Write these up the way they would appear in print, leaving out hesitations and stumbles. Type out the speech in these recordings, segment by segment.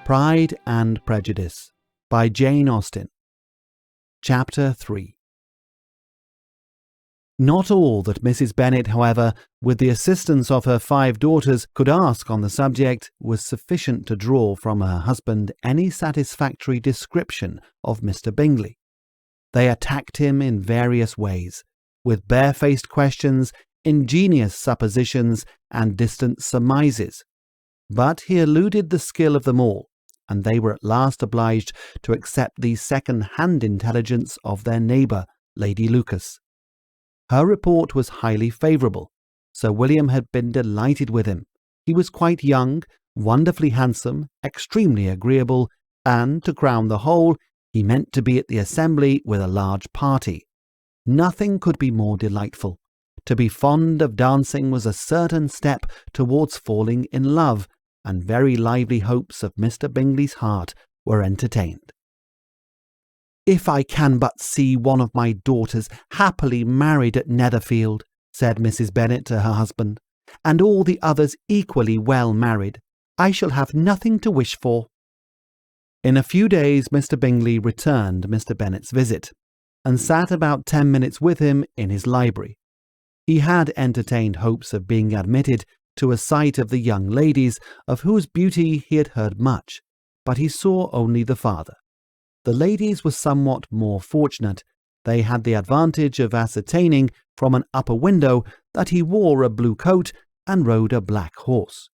Pride and Prejudice by Jane Austen. Chapter 3. Not all that Mrs. Bennet, however, with the assistance of her 5 daughters, could ask on the subject was sufficient to draw from her husband any satisfactory description of Mr. Bingley. They attacked him in various ways, with barefaced questions, ingenious suppositions, and distant surmises. But he eluded the skill of them all, and they were at last obliged to accept the second-hand intelligence of their neighbour, Lady Lucas. Her report was highly favourable. Sir William had been delighted with him. He was quite young, wonderfully handsome, extremely agreeable, and, to crown the whole, he meant to be at the assembly with a large party. Nothing could be more delightful. To be fond of dancing was a certain step towards falling in love, and very lively hopes of Mr. Bingley's heart were entertained. "If I can but see one of my daughters happily married at Netherfield," said Mrs. Bennet to her husband, "and all the others equally well married, I shall have nothing to wish for." In a few days Mr. Bingley returned Mr. Bennet's visit, and sat about 10 minutes with him in his library. He had entertained hopes of being admitted to a sight of the young ladies, of whose beauty he had heard much, but he saw only the father. The ladies were somewhat more fortunate. They had the advantage of ascertaining from an upper window that he wore a blue coat and rode a black horse.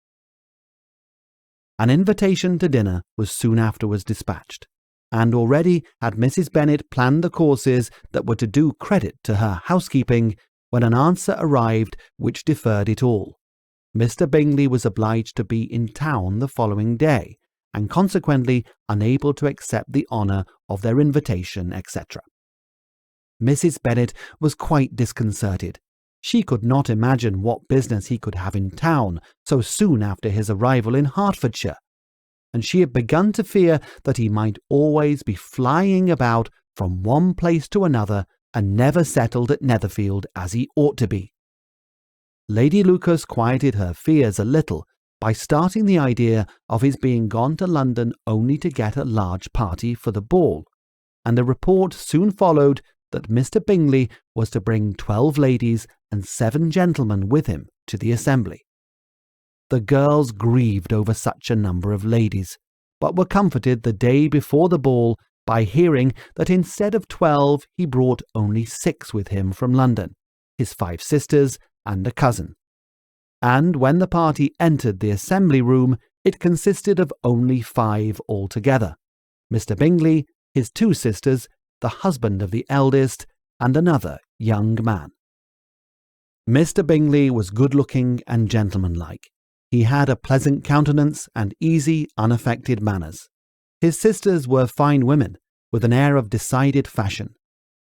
An invitation to dinner was soon afterwards dispatched, and already had Mrs. Bennet planned the courses that were to do credit to her housekeeping, when an answer arrived which deferred it all. Mr. Bingley was obliged to be in town the following day, and consequently unable to accept the honour of their invitation, etc. Mrs. Bennet was quite disconcerted. She could not imagine what business he could have in town so soon after his arrival in Hertfordshire, and she had begun to fear that he might always be flying about from one place to another and never settled at Netherfield as he ought to be. Lady Lucas quieted her fears a little by starting the idea of his being gone to London only to get a large party for the ball, and a report soon followed that Mr. Bingley was to bring 12 ladies and 7 gentlemen with him to the assembly. The girls grieved over such a number of ladies, but were comforted the day before the ball by hearing that instead of 12 he brought only 6 with him from London, his 5 sisters and a cousin. And when the party entered the assembly room, it consisted of only 5 altogether: Mr. Bingley, his 2 sisters, the husband of the eldest, and another young man. Mr. Bingley was good-looking and gentlemanlike. He had a pleasant countenance and easy, unaffected manners. His sisters were fine women, with an air of decided fashion.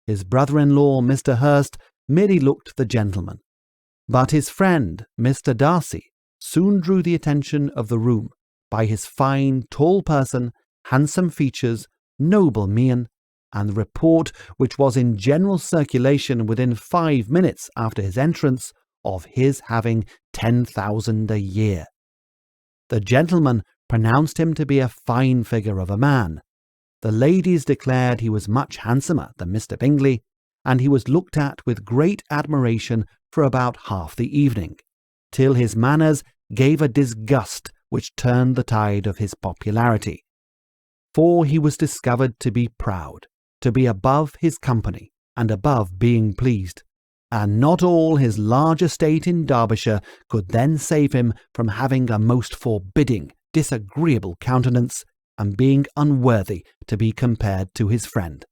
His brother-in-law, Mr. Hurst, merely looked the gentleman. But his friend, Mr. Darcy, soon drew the attention of the room by his fine, tall person, handsome features, noble mien, and the report which was in general circulation within 5 minutes after his entrance of his having 10,000 a year. The gentleman pronounced him to be a fine figure of a man. The ladies declared he was much handsomer than Mr. Bingley, and he was looked at with great admiration for about half the evening, till his manners gave a disgust which turned the tide of his popularity. For he was discovered to be proud, to be above his company, and above being pleased, and not all his large estate in Derbyshire could then save him from having a most forbidding, disagreeable countenance, and being unworthy to be compared to his friend.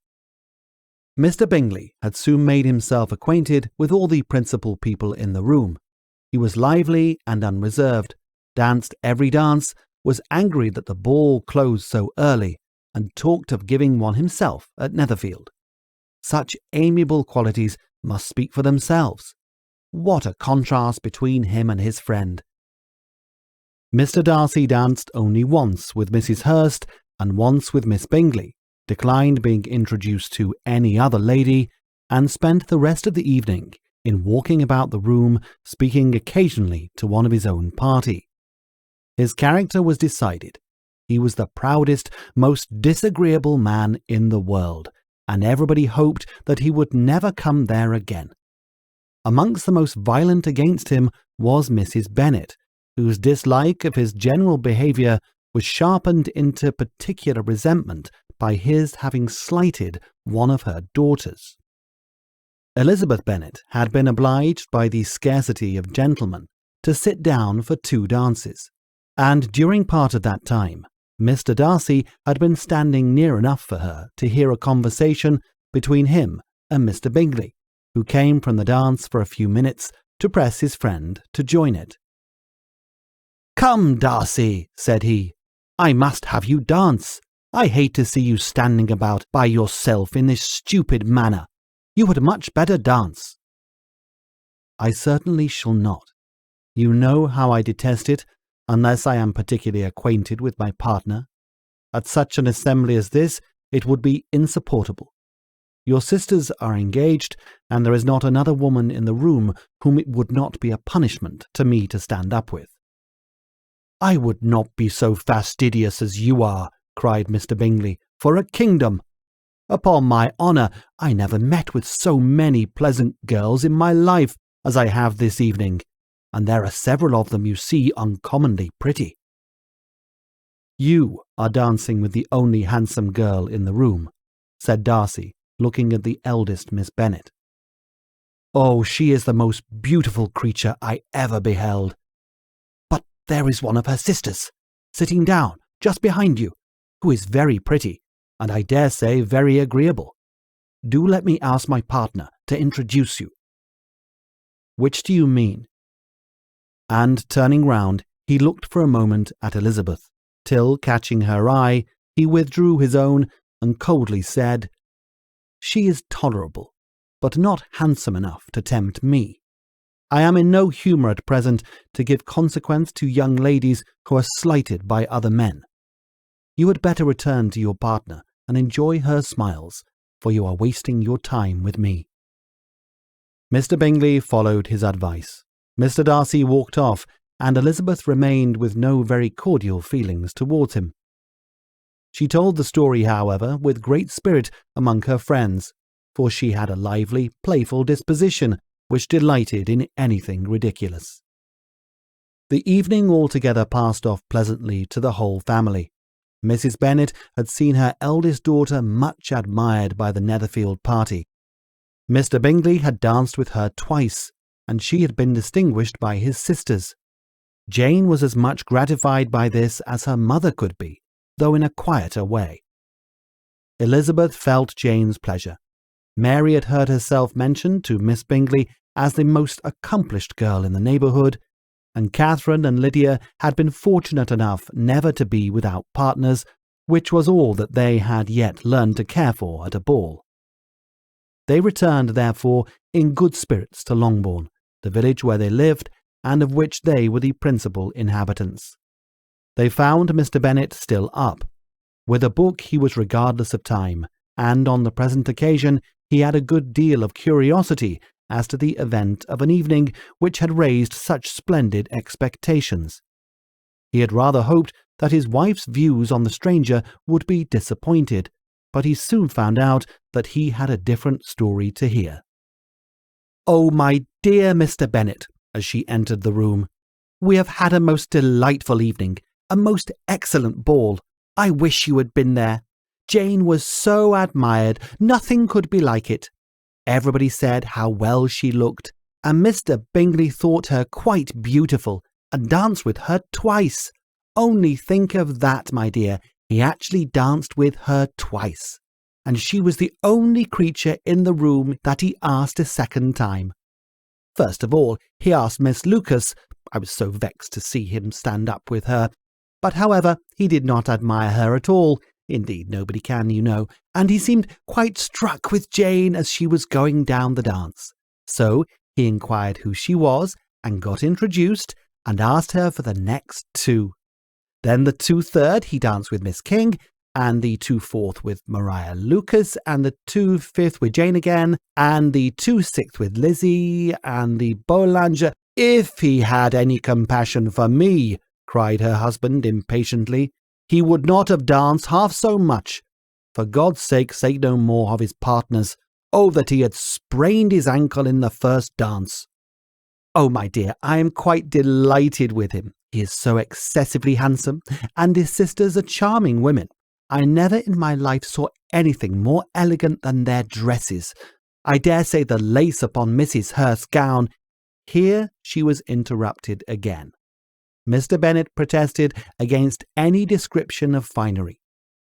Mr. Bingley had soon made himself acquainted with all the principal people in the room. He was lively and unreserved, danced every dance, was angry that the ball closed so early, and talked of giving one himself at Netherfield. Such amiable qualities must speak for themselves. What a contrast between him and his friend! Mr. Darcy danced only once with Mrs. Hurst and once with Miss Bingley, declined being introduced to any other lady, and spent the rest of the evening in walking about the room, speaking occasionally to one of his own party. His character was decided. He was the proudest, most disagreeable man in the world, and everybody hoped that he would never come there again. Amongst the most violent against him was Mrs. Bennet, whose dislike of his general behaviour was sharpened into particular resentment by his having slighted one of her daughters. Elizabeth Bennet had been obliged by the scarcity of gentlemen to sit down for 2 dances, and during part of that time Mr. Darcy had been standing near enough for her to hear a conversation between him and Mr. Bingley, who came from the dance for a few minutes to press his friend to join it. "Come, Darcy," said he, "I must have you dance. I hate to see you standing about by yourself in this stupid manner. You had much better dance." "I certainly shall not. You know how I detest it, unless I am particularly acquainted with my partner. At such an assembly as this, it would be insupportable. Your sisters are engaged, and there is not another woman in the room whom it would not be a punishment to me to stand up with." "I would not be so fastidious as you are," cried Mr. Bingley, "for a kingdom. Upon my honour, I never met with so many pleasant girls in my life as I have this evening, and there are several of them you see uncommonly pretty." "You are dancing with the only handsome girl in the room," said Darcy, looking at the eldest Miss Bennet. "Oh, she is the most beautiful creature I ever beheld. But there is one of her sisters, sitting down just behind you, who is very pretty, and I dare say very agreeable. Do let me ask my partner to introduce you." "Which do you mean?" And turning round, he looked for a moment at Elizabeth, till, catching her eye, he withdrew his own and coldly said, "She is tolerable, but not handsome enough to tempt me. I am in no humour at present to give consequence to young ladies who are slighted by other men. You had better return to your partner and enjoy her smiles, for you are wasting your time with me." Mr. Bingley followed his advice. Mr. Darcy walked off, and Elizabeth remained with no very cordial feelings towards him. She told the story, however, with great spirit among her friends, for she had a lively, playful disposition which delighted in anything ridiculous. The evening altogether passed off pleasantly to the whole family. Mrs. Bennet had seen her eldest daughter much admired by the Netherfield party. Mr. Bingley had danced with her twice, and she had been distinguished by his sisters. Jane was as much gratified by this as her mother could be, though in a quieter way. Elizabeth felt Jane's pleasure. Mary had heard herself mentioned to Miss Bingley as the most accomplished girl in the neighbourhood, and Catherine and Lydia had been fortunate enough never to be without partners, which was all that they had yet learned to care for at a ball. They returned, therefore, in good spirits to Longbourn, the village where they lived, and of which they were the principal inhabitants. They found Mr. Bennet still up. With a book he was regardless of time, and on the present occasion he had a good deal of curiosity as to the event of an evening which had raised such splendid expectations. He had rather hoped that his wife's views on the stranger would be disappointed, but he soon found out that he had a different story to hear. "Oh, my dear Mr. Bennet," as she entered the room, "we have had a most delightful evening, a most excellent ball. I wish you had been there. Jane was so admired, nothing could be like it. Everybody said how well she looked, and Mr. Bingley thought her quite beautiful, and danced with her twice. Only think of that, my dear, he actually danced with her twice, and she was the only creature in the room that he asked a second time. First of all, he asked Miss Lucas. I was so vexed to see him stand up with her, but however, he did not admire her at all. Indeed, nobody can, you know, and he seemed quite struck with Jane as she was going down the dance. So he inquired who she was, and got introduced, and asked her for the next 2. Then the 2/3 he danced with Miss King, and the 2/4 with Maria Lucas, and the 2/5 with Jane again, and the 2/6 with Lizzie, and the Boulanger. If he had any compassion for me, cried her husband impatiently, he would not have danced half so much. For God's sake, say no more of his partners. Oh, that he had sprained his ankle in the first dance. Oh, my dear, I am quite delighted with him. He is so excessively handsome, and his sisters are charming women. I never in my life saw anything more elegant than their dresses. I dare say the lace upon Mrs. Hurst's gown—" Here she was interrupted again. Mr. Bennet protested against any description of finery.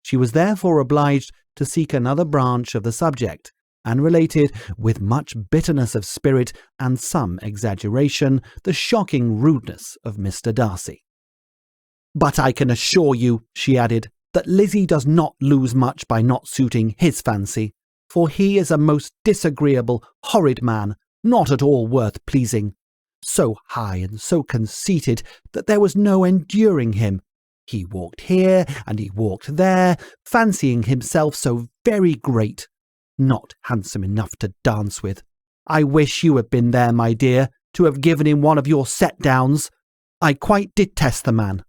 She was therefore obliged to seek another branch of the subject, and related, with much bitterness of spirit and some exaggeration, the shocking rudeness of Mr. Darcy. "But I can assure you," she added, "that Lizzie does not lose much by not suiting his fancy, for he is a most disagreeable, horrid man, not at all worth pleasing. So high and so conceited that there was no enduring him. He walked here and he walked there, fancying himself so very great. Not handsome enough to dance with. I wish you had been there, my dear, to have given him one of your set-downs. I quite detest the man.